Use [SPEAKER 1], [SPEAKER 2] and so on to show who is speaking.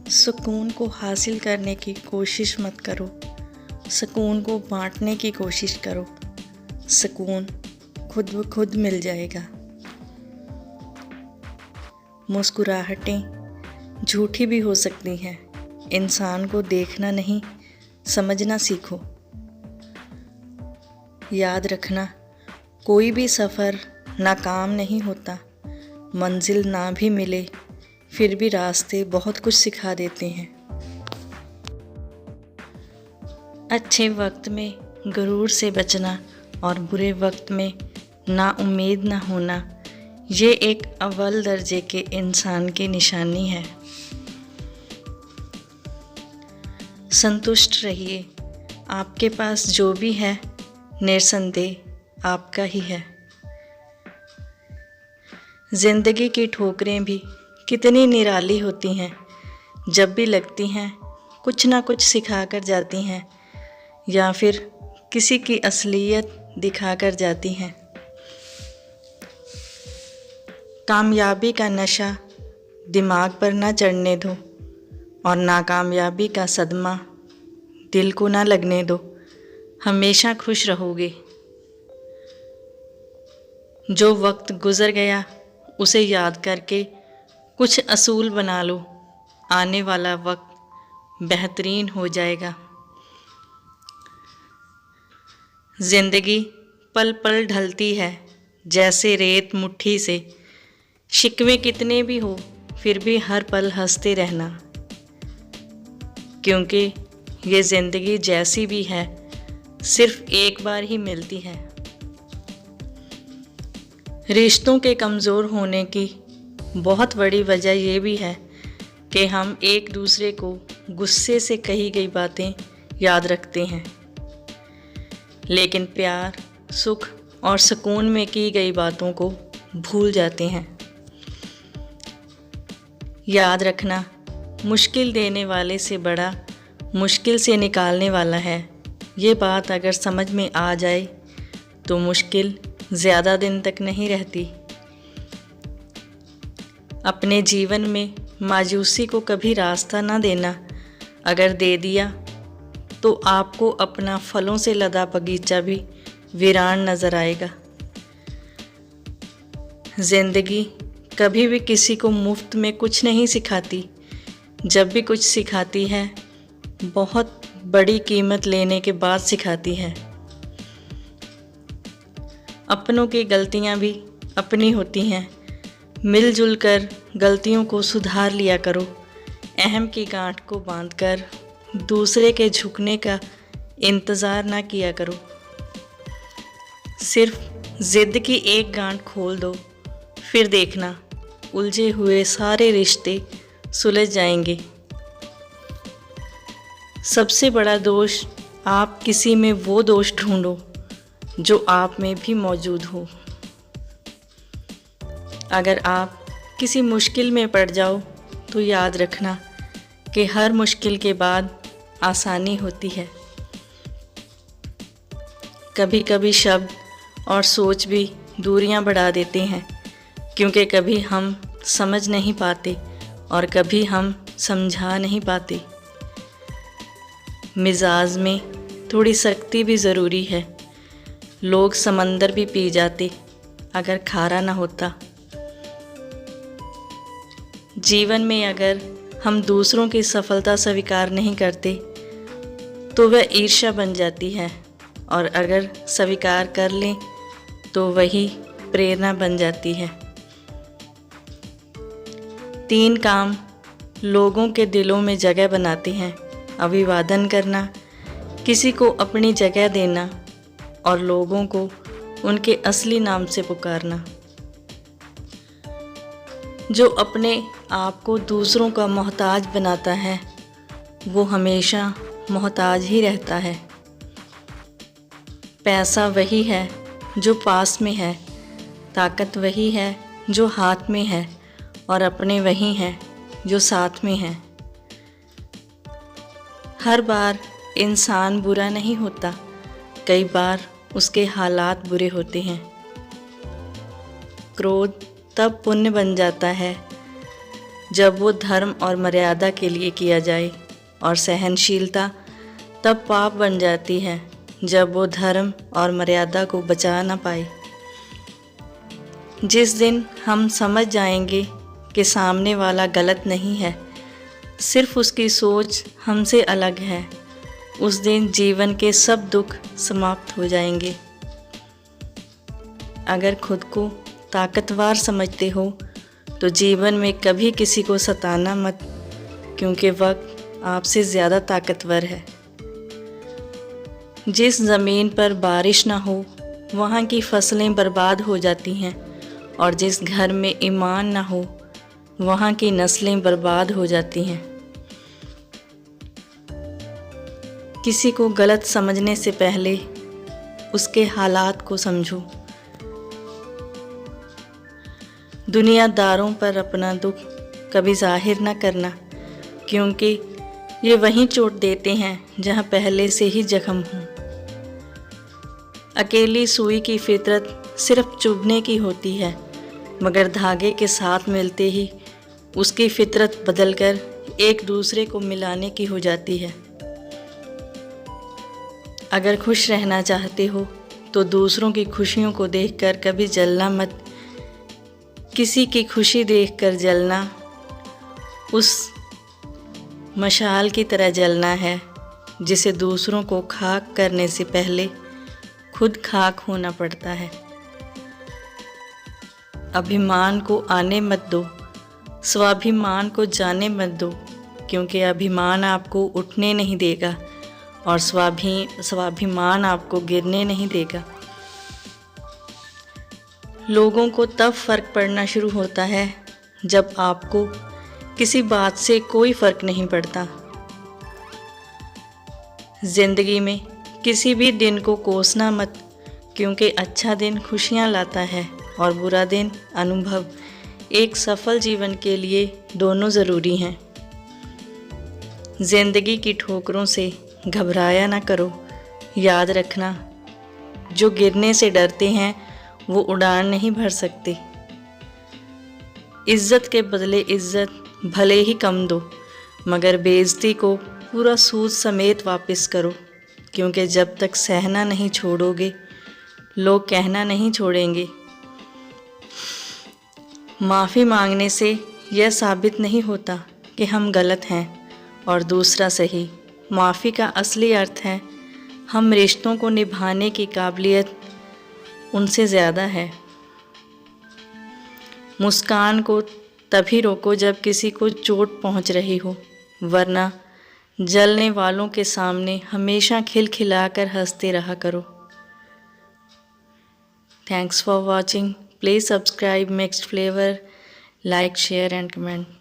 [SPEAKER 1] सुकून को हासिल करने की कोशिश मत करो, सुकून को बांटने की कोशिश करो। सुकून खुद ब खुद मिल जाएगा। मुस्कुराहटें झूठी भी हो सकती हैं। इंसान को देखना नहीं, समझना सीखो। याद रखना, कोई भी सफ़र नाकाम नहीं होता। मंजिल ना भी मिले फिर भी रास्ते बहुत कुछ सिखा देते हैं। अच्छे वक्त में गुरूर से बचना और बुरे वक्त में नाउम्मीद ना होना, ये एक अव्वल दर्जे के इंसान की निशानी है। संतुष्ट रहिए, आपके पास जो भी है निस्संदेह आपका ही है। ज़िंदगी की ठोकरें भी कितनी निराली होती हैं, जब भी लगती हैं कुछ ना कुछ सिखा कर जाती हैं या फिर किसी की असलियत दिखा कर जाती हैं। कामयाबी का नशा दिमाग पर ना चढ़ने दो और नाकामयाबी का सदमा दिल को ना लगने दो। हमेशा खुश रहोगे। जो वक्त गुज़र गया उसे याद करके कुछ असूल बना लो, आने वाला वक्त बेहतरीन हो जाएगा। ज़िंदगी पल पल ढलती है जैसे रेत मुट्ठी से। शिकवे कितने भी हो फिर भी हर पल हंसते रहना, क्योंकि ये ज़िंदगी जैसी भी है सिर्फ एक बार ही मिलती है। रिश्तों के कमज़ोर होने की बहुत बड़ी वजह ये भी है कि हम एक दूसरे को गुस्से से कही गई बातें याद रखते हैं, लेकिन प्यार, सुख और सुकून में की गई बातों को भूल जाते हैं। याद रखना, मुश्किल देने वाले से बड़ा मुश्किल से निकालने वाला है। ये बात अगर समझ में आ जाए तो मुश्किल ज़्यादा दिन तक नहीं रहती। अपने जीवन में मायूसी को कभी रास्ता ना देना। अगर दे दिया तो आपको अपना फलों से लदा बगीचा भी वीरान नज़र आएगा। ज़िंदगी कभी भी किसी को मुफ्त में कुछ नहीं सिखाती। जब भी कुछ सिखाती है बहुत बड़ी कीमत लेने के बाद सिखाती है। अपनों की गलतियां भी अपनी होती हैं। मिलजुल कर गलतियों को सुधार लिया करो। अहम की गांठ को बांधकर दूसरे के झुकने का इंतज़ार ना किया करो। सिर्फ ज़िद की एक गांठ खोल दो, फिर देखना उलझे हुए सारे रिश्ते सुलझ जाएंगे। सबसे बड़ा दोष आप किसी में वो दोष ढूंढो जो आप में भी मौजूद हो। अगर आप किसी मुश्किल में पड़ जाओ तो याद रखना कि हर मुश्किल के बाद आसानी होती है। कभी कभी शब्द और सोच भी दूरियां बढ़ा देते हैं, क्योंकि कभी हम समझ नहीं पाते और कभी हम समझा नहीं पाते। मिजाज में थोड़ी सख्ती भी ज़रूरी है। लोग समंदर भी पी जाते अगर खारा ना होता। जीवन में अगर हम दूसरों की सफलता स्वीकार नहीं करते तो वह ईर्ष्या बन जाती है, और अगर स्वीकार कर लें तो वही प्रेरणा बन जाती है। 3 काम लोगों के दिलों में जगह बनाते हैं: अभिवादन करना, किसी को अपनी जगह देना और लोगों को उनके असली नाम से पुकारना। जो अपने आप को दूसरों का मोहताज बनाता है वो हमेशा मोहताज ही रहता है। पैसा वही है जो पास में है, ताकत वही है जो हाथ में है, और अपने वही हैं जो साथ में हैं। हर बार इंसान बुरा नहीं होता, कई बार उसके हालात बुरे होते हैं। क्रोध तब पुण्य बन जाता है जब वो धर्म और मर्यादा के लिए किया जाए, और सहनशीलता तब पाप बन जाती है जब वो धर्म और मर्यादा को बचा ना पाए। जिस दिन हम समझ जाएंगे कि सामने वाला गलत नहीं है, सिर्फ उसकी सोच हमसे अलग है, उस दिन जीवन के सब दुख समाप्त हो जाएंगे। अगर खुद को ताकतवर समझते हो तो जीवन में कभी किसी को सताना मत, क्योंकि वक्त आपसे ज़्यादा ताकतवर है। जिस ज़मीन पर बारिश ना हो वहाँ की फसलें बर्बाद हो जाती हैं, और जिस घर में ईमान ना हो वहाँ की नस्लें बर्बाद हो जाती हैं। किसी को गलत समझने से पहले उसके हालात को समझो। दुनियादारों पर अपना दुख कभी जाहिर न करना, क्योंकि ये वहीं चोट देते हैं जहाँ पहले से ही जख्म हो। अकेली सुई की फितरत सिर्फ चुभने की होती है, मगर धागे के साथ मिलते ही उसकी फितरत बदलकर एक दूसरे को मिलाने की हो जाती है। अगर खुश रहना चाहते हो तो दूसरों की खुशियों को देखकर कभी जलना मत। किसी की खुशी देखकर जलना उस मशाल की तरह जलना है जिसे दूसरों को खाक करने से पहले खुद खाक होना पड़ता है। अभिमान को आने मत दो, स्वाभिमान को जाने मत दो, क्योंकि अभिमान आपको उठने नहीं देगा और स्वाभिमान आपको गिरने नहीं देगा। लोगों को तब फ़र्क पड़ना शुरू होता है जब आपको किसी बात से कोई फ़र्क नहीं पड़ता। ज़िंदगी में किसी भी दिन को कोसना मत, क्योंकि अच्छा दिन खुशियाँ लाता है और बुरा दिन अनुभव। एक सफल जीवन के लिए दोनों ज़रूरी हैं। ज़िंदगी की ठोकरों से घबराया ना करो। याद रखना, जो गिरने से डरते हैं वो उड़ान नहीं भर सकते। इज्जत के बदले इज्जत भले ही कम दो, मगर बेइज्जती को पूरा सूद समेत वापस करो, क्योंकि जब तक सहना नहीं छोड़ोगे लोग कहना नहीं छोड़ेंगे। माफ़ी मांगने से यह साबित नहीं होता कि हम गलत हैं और दूसरा सही। माफ़ी का असली अर्थ है हम रिश्तों को निभाने की काबिलियत उनसे ज़्यादा है। मुस्कान को तभी रोको जब किसी को चोट पहुंच रही हो, वरना जलने वालों के सामने हमेशा खिलखिलाकर हंसते रहा करो। Thanks for watching. Please subscribe mixed flavour, like, share and comment.